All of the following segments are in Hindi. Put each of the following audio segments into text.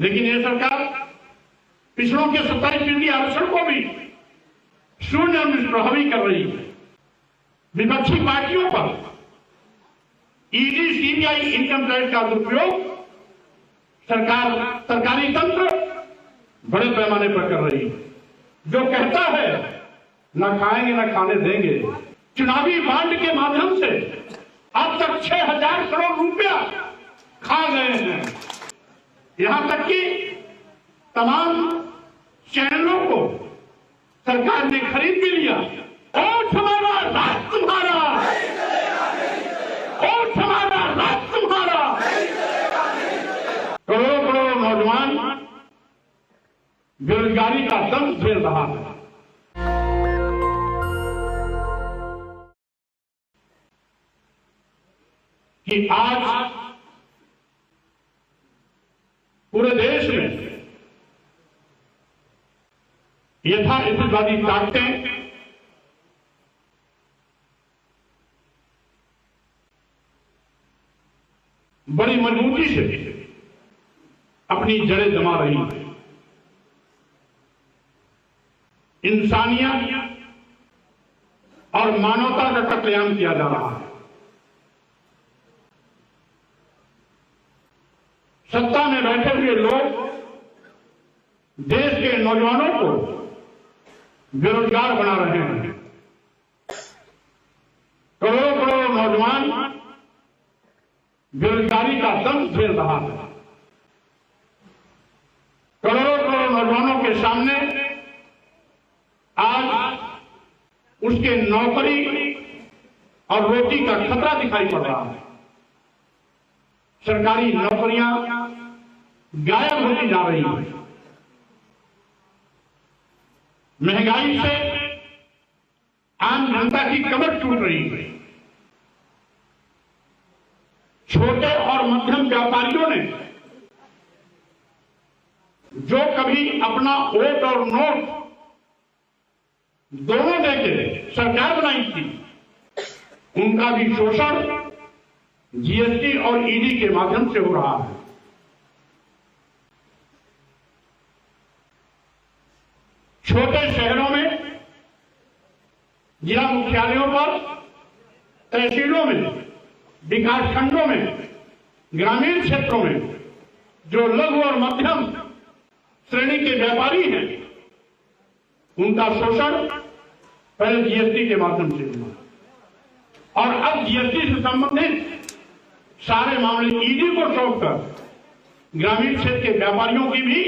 लेकिन ये सरकार पिछड़ों के 27% आरक्षण को भी शून्य और निष्प्रभावी कर रही है। विपक्षी पार्टियों पर ईडी, सीबीआई, इनकम टैक्स का दुरुपयोग सरकारी तंत्र बड़े पैमाने पर कर रही है। जो कहता है न खाएंगे न खाने देंगे, चुनावी बांड के माध्यम से अब तक 6,000 करोड़ रुपया खा गए हैं। यहां तक कि तमाम चैनलों को सरकार ने खरीद भी लिया। वोट हमारा, राज तुम्हारा, वोट हमारा, राज तुम्हारा। करोड़ों करोड़ नौजवान बेरोजगारी का दंश झेल रहा है। कि आज पूरे देश में यथास्थितिवादी ताकतें बड़ी मजबूती से अपनी जड़ें जमा रही हैं। इंसानियत और मानवता का कत्लेआम किया जा रहा है। सत्ता में बैठे हुए लोग देश के नौजवानों को बेरोजगार बना रहे हैं। करोड़ों करोड़ नौजवान बेरोजगारी का दंश झेल रहा है। करोड़ों करोड़ नौजवानों के सामने आज उसके नौकरी और रोटी का खतरा दिखाई पड़ रहा है। सरकारी नौकरियां गायब होती जा रही हैं। महंगाई से आम जनता की कमर टूट रही है। छोटे और मध्यम व्यापारियों ने जो कभी अपना वोट और नोट दोनों देके सरकार बनाई थी, उनका भी शोषण जीएसटी और ईडी के माध्यम से हो रहा है। छोटे शहरों में, जिला मुख्यालयों पर, तहसीलों में, विकास खंडों में, ग्रामीण क्षेत्रों में जो लघु और मध्यम श्रेणी के व्यापारी हैं, उनका शोषण पहले जीएसटी के माध्यम से हुआ और अब जीएसटी से संबंधित सारे मामले ईडी को सौंपकर ग्रामीण क्षेत्र के व्यापारियों की भी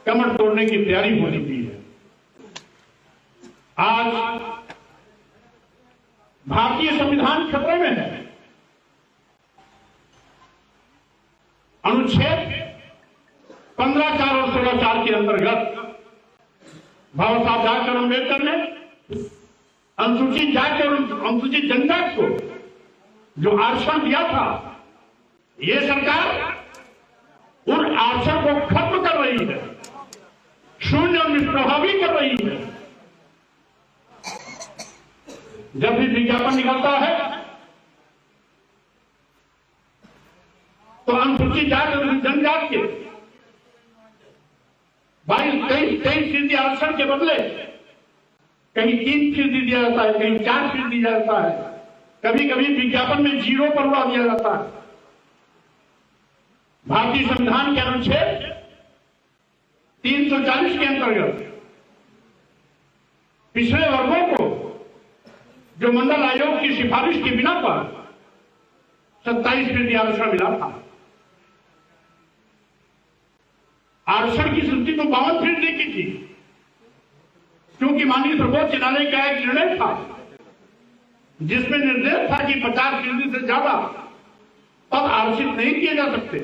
कमर तोड़ने की तैयारी हो चुकी है। आज भारतीय संविधान खतरे में है। अनुच्छेद 15(4) और 16(4) के अंतर्गत बाबा साहब डॉक्टर अम्बेडकर ने अनुसूचित जाति और अनुसूचित जनजाति को जो आरक्षण दिया था, ये सरकार उन आरक्षण को खत्म कर रही है, शून्य और निष्प्रभावी कर रही है। जब भी विज्ञापन निकलता है तो अनुसूचित जाति और जनजाति के 22-23% आरक्षण के बदले कहीं 3% दिया जाता है, कहीं 4% दिया जाता है, कभी कभी विज्ञापन में 0 पर उड़ा दिया जाता है। भारतीय संविधान के अनुच्छेद 340 के अंतर्गत पिछड़े वर्गों को जो मंडल आयोग की सिफारिश के बिना पर 27% आरक्षण मिला था। आरक्षण की सृष्टि तो 52% की थी, क्योंकि माननीय सर्वोच्च न्यायालय का एक निर्णय था जिसमें निर्देश था कि 50% से ज्यादा पद आरक्षित नहीं किए जा सकते।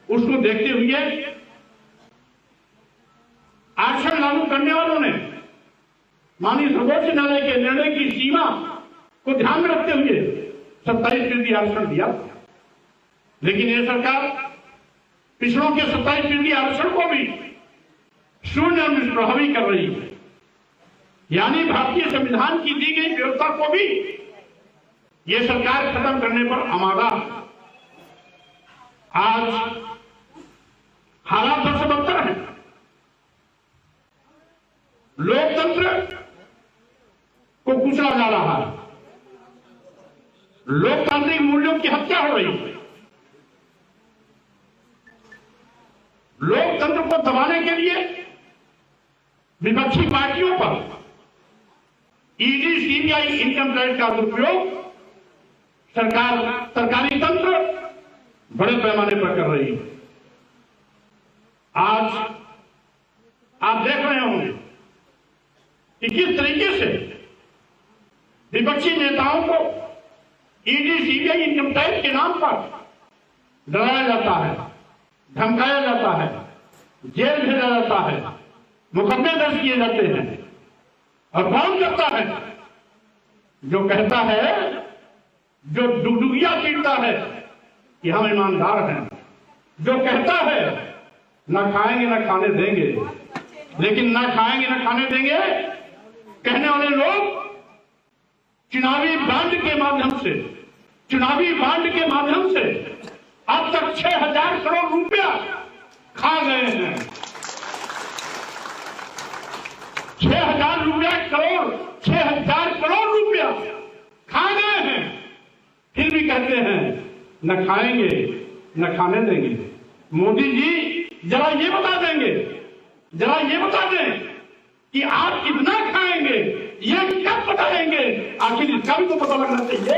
उसको देखते हुए आरक्षण लागू करने वालों ने माननीय सर्वोच्च न्यायालय के निर्णय की सीमा को ध्यान में रखते हुए 27% आरक्षण दिया। लेकिन यह सरकार पिछड़ों के 27% आरक्षण को भी शून्य और निष्प्रभावी कर रही है। यानी भारतीय संविधान की दी गई व्यवस्था को भी यह सरकार खत्म करने पर आमादा। आज कुचला जा रहा है, लोकतांत्रिक मूल्यों की हत्या हो रही है। लोकतंत्र को दबाने के लिए विपक्षी पार्टियों पर ईडी, सीबीआई, इनकम टैक्स का दुरुपयोग सरकारी तंत्र बड़े पैमाने पर कर रही है। आज आप देख रहे होंगे कि किस तरीके से विपक्षी नेताओं को ईडी, सीबीआई, इनकम टैक्स के नाम पर डराया जाता है, धमकाया जाता है, जेल भेजा जाता है, मुकदमे दर्ज किए जाते हैं। और कौन करता है? जो कहता है, जो डुगडुगिया पीटता है कि हम ईमानदार हैं, जो कहता है न खाएंगे न खाने देंगे, लेकिन न खाएंगे न खाने देंगे कहने वाले लोग चुनावी बांड के माध्यम से अब तक 6,000 करोड़ रुपया खा गए हैं। 6,000 करोड़ रुपया खा गए हैं, फिर भी कहते हैं न खाएंगे न खाने देंगे। मोदी जी जरा ये बता दें कि आप कितना खाएंगे, ये कब बताएंगे? आखिर इसका भी तो पता लगना चाहिए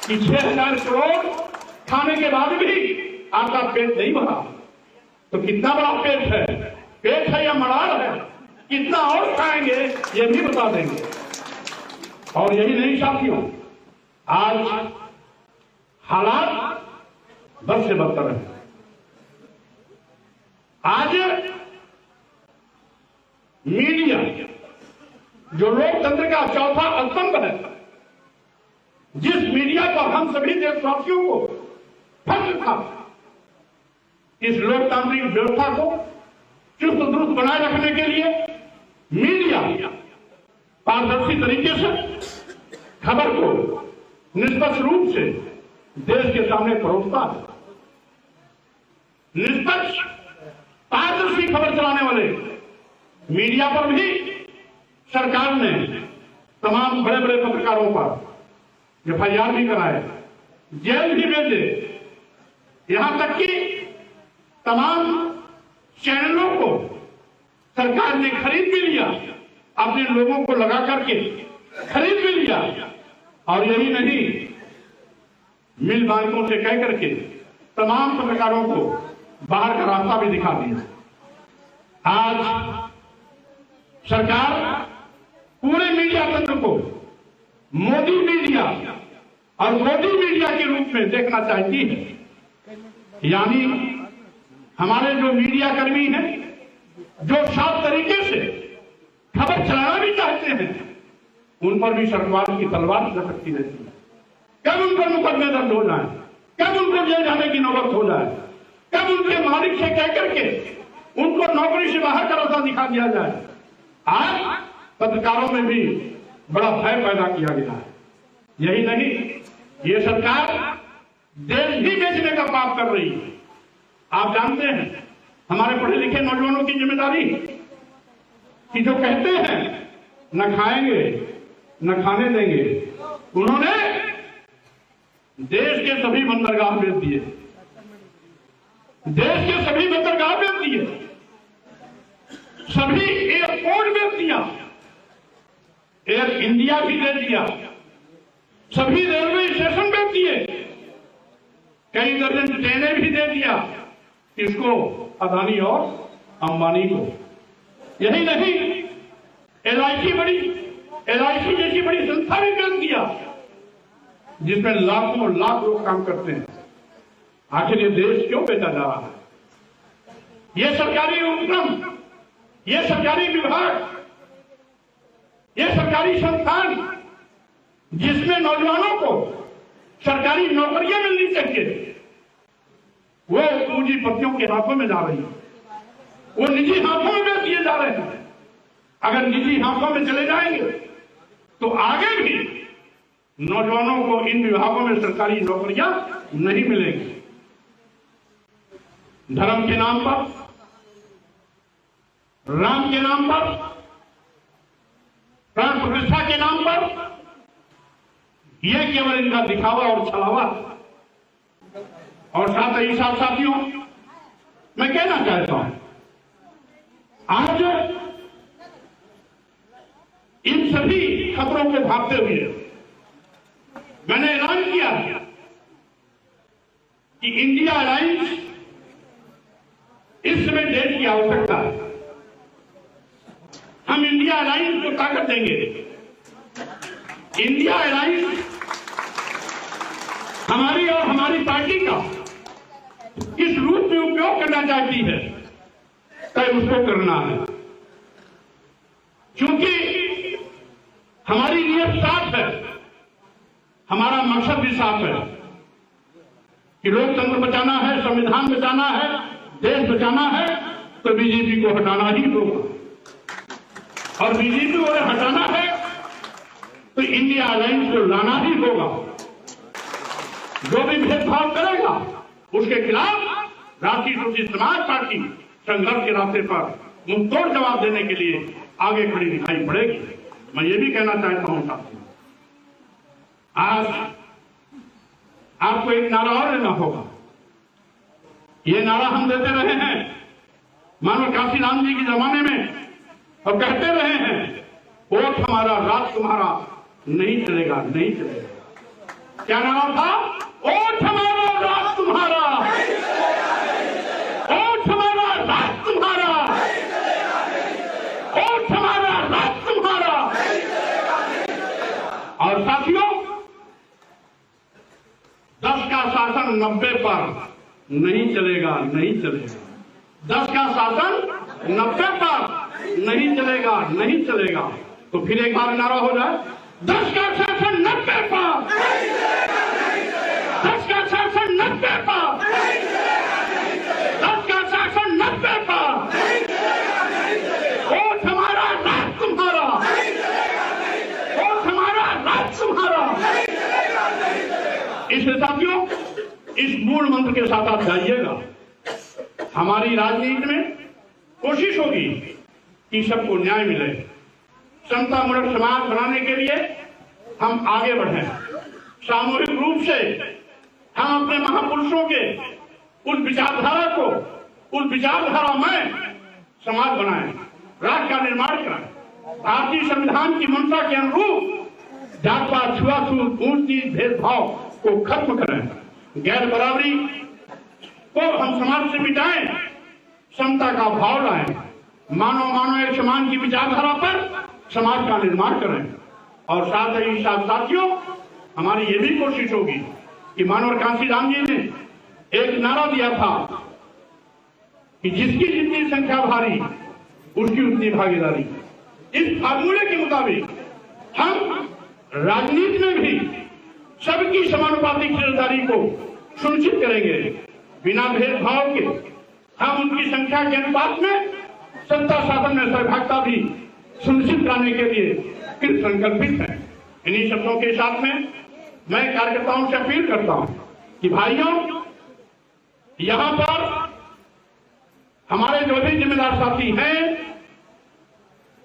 कि 6,000 करोड़ खाने के बाद भी आपका पेट नहीं भरा, तो कितना बड़ा पेट है या मलाल है, कितना और खाएंगे ये भी बता देंगे। और यही नहीं साथियों, आज हालात बद से बदतर है। आज मीडिया जो लोकतंत्र का चौथा स्तंभ है, जिस मीडिया पर हम सभी देशवासियों को फख्र था, इस लोकतांत्रिक व्यवस्था को चुस्त दुरुस्त बनाए रखने के लिए मीडिया पारदर्शी तरीके से खबर को निष्पक्ष रूप से देश के सामने परोसता है। निष्पक्ष पारदर्शी खबर चलाने वाले मीडिया पर भी सरकार ने तमाम बड़े बड़े पत्रकारों पर एफआईआर भी कराए, जेल भी भेजे, यहां तक कि तमाम चैनलों को सरकार ने खरीद भी लिया, अपने लोगों को लगा करके खरीद भी लिया। और यही नहीं, मिल मालिकों से कह करके तमाम पत्रकारों को बाहर का रास्ता भी दिखा दिया। आज सरकार पूरे मीडिया तंत्र को मोदी मीडिया और मोदी मीडिया के रूप में देखना चाहती है। यानी हमारे जो मीडिया कर्मी हैं, जो साफ तरीके से खबर चलाना भी चाहते हैं, उन पर भी सरकार की तलवार लटकती रहती है। कब उन पर मुकदमे दर्ज हो जाए, कब उनको जेल जाने की नौबत हो जाए, कब उनके मालिक से कह करके उनको नौकरी से बाहर का रास्ता दिखा दिया जाए। आज पत्रकारों में भी बड़ा भय पैदा किया गया है। यही नहीं, ये सरकार देश भी बेचने का पाप कर रही है। आप जानते हैं हमारे पढ़े लिखे नौजवानों की जिम्मेदारी कि जो कहते हैं न खाएंगे न खाने देंगे, उन्होंने देश के सभी बंदरगाह बेच दिए, देश के सभी बंदरगाह बेच दिए, सभी एयरपोर्ट बेच दिया, एयर इंडिया भी दे दिया, सभी रेलवे स्टेशन बेच दिए, कई दर्जन ट्रेनें भी दे दिया, किसको? अदानी और अंबानी को। यही नहीं, एलआईसी जैसी बड़ी संस्था भी बेच दिया, जिसमें लाखों लाख लोग काम करते हैं। आखिर ये देश क्यों बेचा जा रहा है? ये सरकारी उपक्रम, ये सरकारी विभाग, ये सरकारी संस्थान जिसमें नौजवानों को सरकारी नौकरियां मिलनी चाहिए, वो पूंजीपतियों के हाथों में जा रही है, वो निजी हाथों में बेच दिए जा रहे हैं। अगर निजी हाथों में चले जाएंगे तो आगे भी नौजवानों को इन विभागों में सरकारी नौकरियां नहीं मिलेंगी। धर्म के नाम पर, राम के नाम पर, प्राण प्रतिष्ठा के नाम पर ये केवल इनका दिखावा और छलावा। और साथ ही साथ साथियों, मैं कहना चाहता हूं, आज इन सभी खबरों को भागते हुए मैंने ऐलान किया कि इंडिया अलायंस इस समय देश की आवश्यकता है। हम इंडिया अलायंस को ताकत देंगे। इंडिया अलायंस हमारी और हमारी पार्टी का किस रूप में उपयोग करना चाहती है, तय उसको करना है। क्योंकि हमारी नीयत साफ है, हमारा मकसद भी साफ है कि लोकतंत्र बचाना है, संविधान बचाना है, देश बचाना है, तो बीजेपी को हटाना ही होगा। और बीजेपी को हटाना है तो इंडिया अलायंस को लाना ही होगा। जो भी भेदभाव करेगा उसके खिलाफ राष्ट्रीय स्वतंत्र समाज पार्टी संघर्ष के रास्ते पर मुंहतोड़ जवाब देने के लिए आगे खड़ी दिखाई पड़ेगी। मैं ये भी कहना चाहता हूं साथियों, आज आपको एक नारा और लेना होगा। ये नारा हम देते रहे हैं मानो काशीराम जी के जमाने में, और कहते रहे हैं, वोट हमारा राज तुम्हारा, नहीं चलेगा, नहीं चलेगा। क्या नारा था? वोट हमारा राज तुम्हारा, वोट हमारा राज तुम्हारा, वोट हमारा राज तुम्हारा। और साथियों, 10 का शासन 90 पर नहीं चलेगा, नहीं चलेगा। 10 का शासन 90 पर नहीं चलेगा, नहीं चलेगा। तो फिर एक बार नारा हो जाए, 10 का शासन 90 पर, 10 का शासन 90 पर, 10 का शासन 90 पर। वोट हमारा राज तुम्हारा, वोट हमारा राज तुम्हारा। इसलिए साथियों, इस मूल मंत्र के साथ आप जाइएगा। हमारी राजनीति में कोशिश होगी कि सबको न्याय मिले। समतामूलक समाज बनाने के लिए हम आगे बढ़ें। सामूहिक रूप से हम अपने महापुरुषों के उस विचारधारा को, उस विचारधारा में समाज बनाएं, राष्ट्र का निर्माण करें। भारतीय संविधान की मंशा के अनुरूप जातपात, छुआछूत, ऊंच नीच भेदभाव को खत्म करें। गैर बराबरी को हम समाज से मिटाएं, समता का भाव लाएं, मानव एक समान की विचारधारा पर समाज का निर्माण करें। और साथ ही साथ साथियों, हमारी ये भी कोशिश होगी कि मानव काशीराम जी ने एक नारा दिया था कि जिसकी जितनी संख्या भारी उसकी उतनी भागीदारी। इस फार्मूले के मुताबिक हम राजनीति में भी सबकी समानुपातिक हिस्सेदारी को सुनिश्चित करेंगे, बिना भेदभाव के। हम उनकी संख्या के अनुपात में सत्ता शासन में सहभागिता भी सुनिश्चित कराने के लिए कृत संकल्पित है। इन्हीं शब्दों के साथ में मैं कार्यकर्ताओं से अपील करता हूं कि भाइयों, यहां पर हमारे जो भी जिम्मेदार साथी हैं,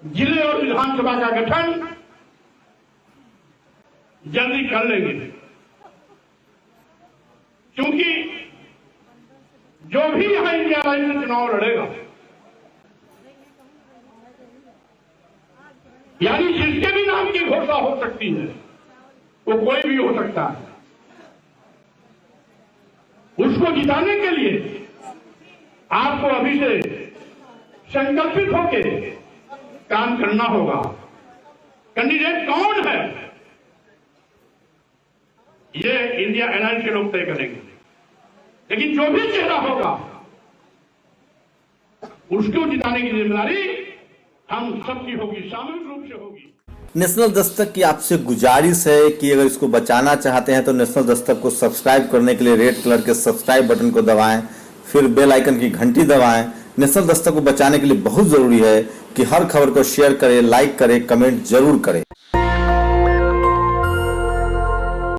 जिले और विधानसभा का गठन जल्दी कर लेंगे, क्योंकि जो भी यहां इंडिया अलायंस से चुनाव लड़ेगा, यानी जिसके भी नाम की घोषणा हो सकती है, वो कोई भी हो सकता है, उसको जिताने के लिए आपको अभी से संकल्पित होके काम करना होगा। कैंडिडेट कौन है, ये इंडिया अलायंस के लोग तय करेंगे, लेकिन जो भी चेहरा होगा उसको जिताने की जिम्मेदारी हम सबकी होगी, सामूहिक रूप से होगी। नेशनल दस्तक की आपसे गुजारिश है कि अगर इसको बचाना चाहते हैं तो नेशनल दस्तक को सब्सक्राइब करने के लिए रेड कलर के सब्सक्राइब बटन को दबाएं, फिर बेल आइकन की घंटी दबाएं। नेशनल दस्तक को बचाने के लिए बहुत जरूरी है कि हर खबर को शेयर करें, लाइक करें, कमेंट जरूर करें।